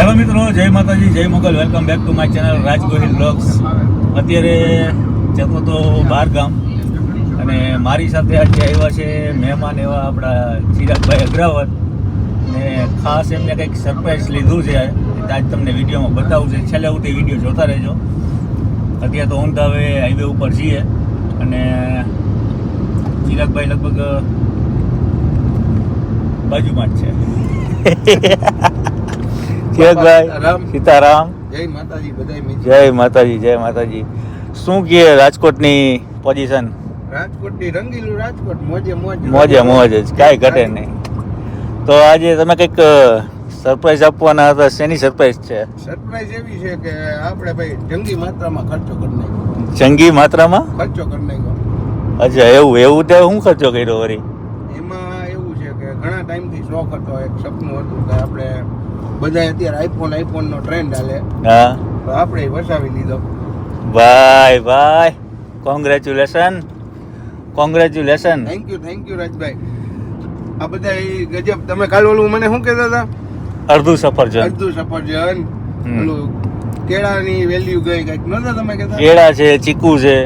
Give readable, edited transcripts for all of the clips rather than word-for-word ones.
Hello મિત્રો, જય માતાજી, જય Mogal. Welcome back to my channel Raj Gohil blogs. અત્યારે જતો તો બહાર ગામ અને મારી સાથે આજે આવ્યા છે મહેમાન એવા આપણા ચિરાગભાઈ અગ્રાવત ને ખાસ એમને કંઈક સરપ્રાઈઝ લીધું છે. આજ તમને વિડીયોમાં બતાવું છે, છેલ્લે સુધી વિડીયો જોતા રહેજો. અત્યારે તો ઓન ધ વે હાઈવે ઉપર છીએ અને ચિરાગભાઈ લગભગ બાજુમાં જ છે. ચિરાગભાઈ સીતારામ. જય માતાજી બધાય. જય માતાજી, જય માતાજી. શું કહે રાજકોટની પોઝિશન? રાજકોટની રંગીલું રાજકોટ, મોજે મોજ, મોજે મોજ જ, કાંઈ ઘટે નહીં. તો આજે તમે કંઈક સરપ્રાઈઝ આપવાના હતા, શેની સરપ્રાઈઝ છે? સરપ્રાઈઝ એવી છે કે આપણે ભાઈ જંગી માત્રામાં ખર્ચો કરી નાખ્યો. જંગી માત્રામાં ખર્ચો કરી નાખ્યો. અચ્છા, એવું તે શું ખર્ચો કર્યો વળી? એમાં એવું છે કે ઘણા ટાઈમથી શોખ હતો, એક સપનું હતું કે આપણે બધા અત્યારે આઈફોન નો ટ્રેન્ડ હાલે, હા, તો આપણે વસાવી લીધો. ભાઈ કોંગ્રેચ્યુલેશન. Thank you Rajbhai. આ બધા ગજબ. તમે કાલ ઓલું મને શું કહેતા હતા? અડધું સફરજન. ઓલું કેળાની વેલ્યુ ગઈ કઈક નતા તમે કહેતા? કેળા છે, ચીકુ છે,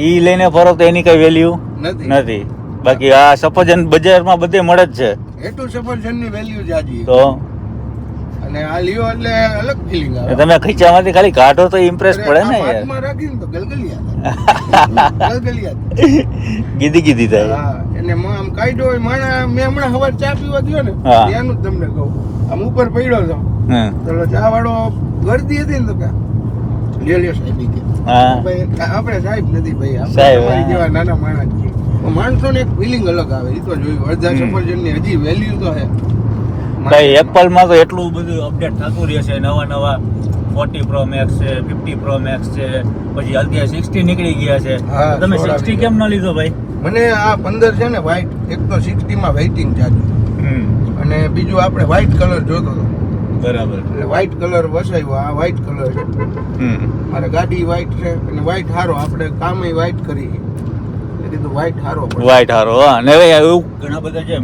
ઈ લઈને ફરો તો એની કઈ વેલ્યુ નથી. બાકી આ સફરજન બજારમાં બધે મળે જ છે. એટલું સફરજનની વેલ્યુ જાજી. તો અને આ લ્યો એટલે અલગ ફીલિંગ આવે. તમે ખીચામાંથી ખાલી કાઢો તો ઇમ્પ્રેસ પડે ને યાર. હાથમાં રાખીને તો ગલગલિયા ગીધી થાય. હા, એને આમ કાઢ્યો હોય માણા. મેં હમણાં સવાર ચા પીવા ગયો ને, ત્યાંનું જ તમને કહું, આમ ઉપર પડ્યો હતો તો ચા વાળો ગરદી હતી ને તો કે લ્યો સાહેબ કે ભાઈ આપણે સાહેબ નથી ભાઈ, આપણે જેવા નાના માણસ છીએ. માણસોને એક ફિલિંગ અલગ આવે. એ તો જોયું. અડધા સફરજનની હજી વેલ્યુ તો હે ભાઈ. એપલમાં તો એટલું બધું અપડેટ થતું રહે છે. નવા 40 Pro Max છે, 50 Pro Max છે, પછી અત્યારે 60 નીકળી ગયા છે. તમે 60 કેમ ન લીધો ભાઈ? મને આ 15 છે ને વ્હાઈટ, એક તો 60 માં વેઇટિંગ જાજુ અને બીજું આપણે વ્હાઈટ કલર જોતો હતો. બરાબર. એટલે વ્હાઈટ કલર વસાવ્યો. આ વ્હાઈટ કલર છે. મારે ગાડી વ્હાઈટ છે અને વ્હાઈટ હારો. આપણે કામ વ્હાઈટ કરી કીધું વ્હાઈટ હારો. હા. અને હવે એવું ઘણા બધા છે.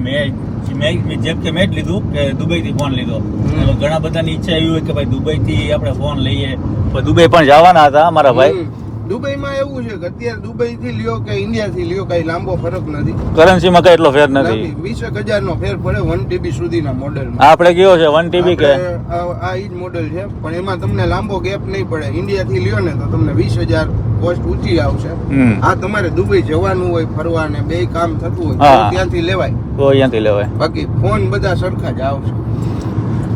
જેમ કે મેં જ લીધું કે દુબઈ થી ફોન લીધો. ઘણા બધાની ઈચ્છા એવી હોય કે ભાઈ દુબઈ થી આપણે ફોન લઈએ. દુબઈ પણ જવાના હતા મારા ભાઈ. દુબઈમાં એવું છે કે અત્યારે દુબઈ થી લ્યો કે ઇન્ડિયા થી લ્યો કઈ લાંબો ફરક નથી. કરન્સીમાં કઈ એટલો ફેર નથી. 20,000 નો ફેર પડે 1 TB સુધીના મોડેલમાં. આપણે કયો છે 1 TB કે આ ઈ જ મોડેલ છે, પણ એમાં તમને લાંબો ગેપ નહીં પડે. ઇન્ડિયા થી લ્યો ને તો તમને 20,000 કોસ્ટ ઊંચી આવશે. આ તમારે દુબઈ જવાનું હોય, ફરવા ને બે કામ થતું હોય તો ત્યાંથી લેવાય. બાકી ફોન બધા સરખા જ આવશે.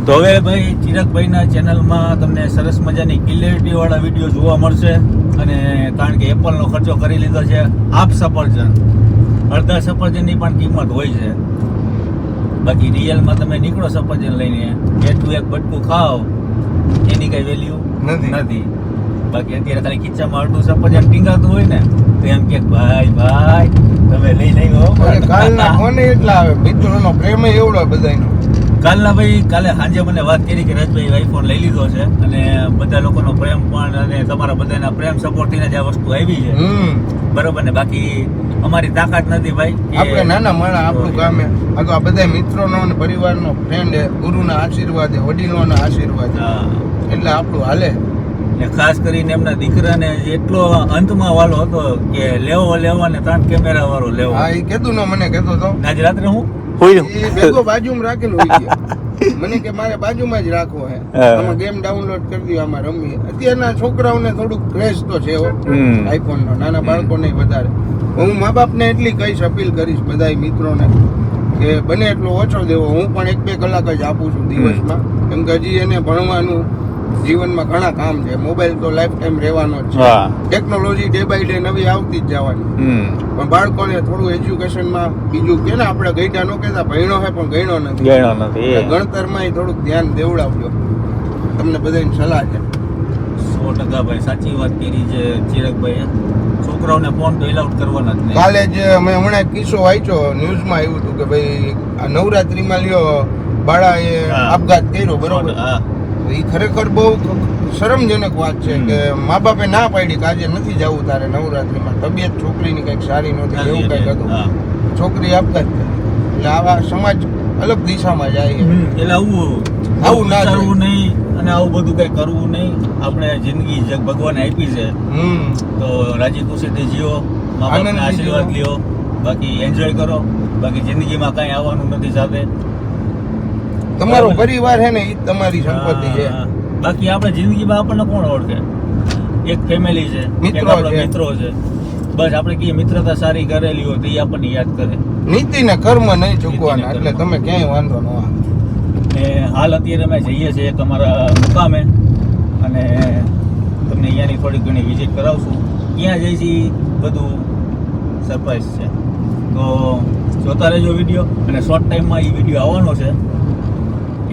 તો હવે ભાઈ ચિરાગભાઈના ચેનલમાં તમને સરસ મજાની ક્લિયરિટી વાળા વિડીયો જોવા મળશે. અને કારણ કે એપલનો ખર્ચો કરી લીધો છે. આપ સફરજન, અડધા સફરજનની પણ કિંમત હોય છે. બાકી રિયલમાં તમે નીકળો સફરજન લઈને, એટલું એક બટકું ખાઓ, એની કઈ વેલ્યુ નથી. બાકી અત્યારે ખાલી ખીચામાં અડધું સફરજન ટીંગાતું હોય ને તો એમ કે ભાઈ તમે લઈ આવ્યો. કાલના ફોન એટલા આવે, મિત્રોનો પ્રેમ એવડો બધાનો. કાલે સાંજે મને વાત કરી કે રાજભાઈ આઈફોન લઈ લીધો છે અને બધા લોકોનો પ્રેમ પણ અને તમારા બધાના પ્રેમ સપોર્ટ થી જ આ વસ્તુ આવી છે. બરોબર ને? બાકી અમારી તાકાત નથી ભાઈ. આપણે નાના માણસ, આપણું કામ આ તો આ બધા મિત્રોનો અને પરિવારનો ફ્રેન્ડ, ગુરુના આશીર્વાદ, વડીલોના આશીર્વાદ, એટલે આપણું હાલે. ને ખાસ કરીને એમના દીકરાને એટલો અંતમાં વાલો હતો કે લેવો ને 3 કેમેરા વાળો લેવો. હા, એ કેતું ને મને કેતો તો. આજ રાત્રે હું ભેગો બાજુમાં રાખીને હોઈ ગયો. મને કે મારે બાજુમાં જ રાખવો હે, આમાં ગેમ ડાઉનલોડ કરી દો, આમાં રમીએ. અત્યારના છોકરાઓને થોડુંક ક્રેઝ તો છે આઈફોન નો, નાના બાળકોને વધારે. હું મા બાપને એટલી કહીશ, અપીલ કરીશ બધા મિત્રોને કે બને એટલો ઓછો દેવો. હું પણ 1-2 કલાક જ આપું છું દિવસમાં, કેમ કે હજી એને ભણવાનું, જીવનમાં ઘણા કામ છે. મોબાઈલ તો લાઈફ ટાઈમ રહેવાનો જ છે. ટેકનોલોજી ડે બાય ડે નવી આવતી જ જવાની. પણ બાળકોને થોડું એજ્યુકેશનમાં, બીજું કે ને આપણે ગઈઢા નો કહેતા, ભણ્યો છે પણ ગણ્યો નથી. ગણતરમાં થોડુંક ધ્યાન દેવડાવજો. તમને બધાની સલાહ છે. 100% ભાઈ, સાચી વાત કરી છે ચિરાગભાઈ. છોકરાઓને ફોન તો એલાઉડ કરવાના જ નહીં. કાલે જ મેં હમણાં એક કિસ્સો વાંચ્યો, ન્યૂઝમાં આવ્યું હતું કે ભાઈ આ નવરાત્રીમાં લ્યો બાળાએ આપઘાત કર્યો. બરોબર? એ ખરેખર બહુ શરમજનક વાત છે કે મા બાપે ના પાડી કે આજે નથી જવું તારે નવરાત્રીમાં, તબિયત છોકરીની કંઈક સારી નહોતી, એવું કંઈક હતું. છોકરી આપઘાત કરી. એટલે આવા સમાજ અલગ દિશામાં જાય. એટલે આવું ના કરવું નહીં. આપણે આવું બધું કઈ કરવું નહીં. આપણે જિંદગી ભગવાને આપી છે તો રાજી ખુશીથી જીવો, મા બાપના આશીર્વાદ લ્યો, બાકી એન્જોય કરો. બાકી જિંદગીમાં કઈ આવવાનું નથી સાથે. તમારો પરિવાર છે ને એ તમારી સંપત્તિ છે. બાકી આપણે જિંદગીમાં આપણને કોણ ઓળખે? એક ફેમિલી છે, મિત્રો છે. મિત્રો છે. બસ આપણે કહીએ મિત્રતા સારી કરેલી હોય તો એ આપણને યાદ કરે. નીતિ ને કર્મ નહીં ચૂકવાના, એટલે તમે ક્યાંય વાંધો ન આવે. હાલ અત્યારે અમે જઈએ છીએ એક અમારા મુકામે અને તમને અહીંયાની થોડી ઘણી વિઝિટ કરાવશું. ક્યાં જઈએ છીએ બધું સરપ્રાઈઝ છે, તો જોતા રહેજો વિડીયો. અને શોર્ટ ટાઈમમાં એ વિડીયો આવવાનો છે,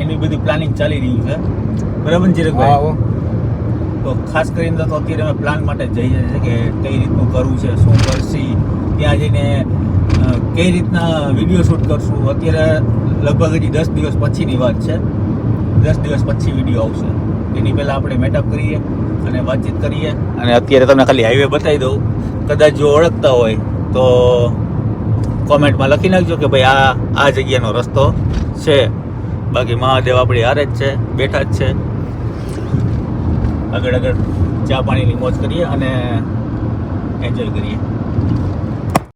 એની બધી પ્લાનિંગ ચાલી રહ્યું છે. બરાબર ને ચિરકભાઈ? તો ખાસ કરીને તો અત્યારે અમે પ્લાન માટે જઈએ છીએ કે કઈ રીતનું કરવું છે, શું કરશી, ત્યાં જઈને કઈ રીતના વિડીયો શૂટ કરશું. અત્યારે લગભગ હજી 10 દિવસ પછીની વાત છે. 10 દિવસ પછી વિડીયો આવશે. એની પહેલાં આપણે મેટઅપ કરીએ અને વાતચીત કરીએ. અને અત્યારે તમને ખાલી હાઈવે બતાવી દઉં. કદાચ જો ઓળખતા હોય તો કોમેન્ટમાં લખી નાખજો કે ભાઈ આ જગ્યાનો રસ્તો છે. બાકી મહાદેવ આપણી હારે જ છે, બેઠા જ છે. આગળ ચા પાણીની મોજ કરીએ અને એન્જોય કરીએ.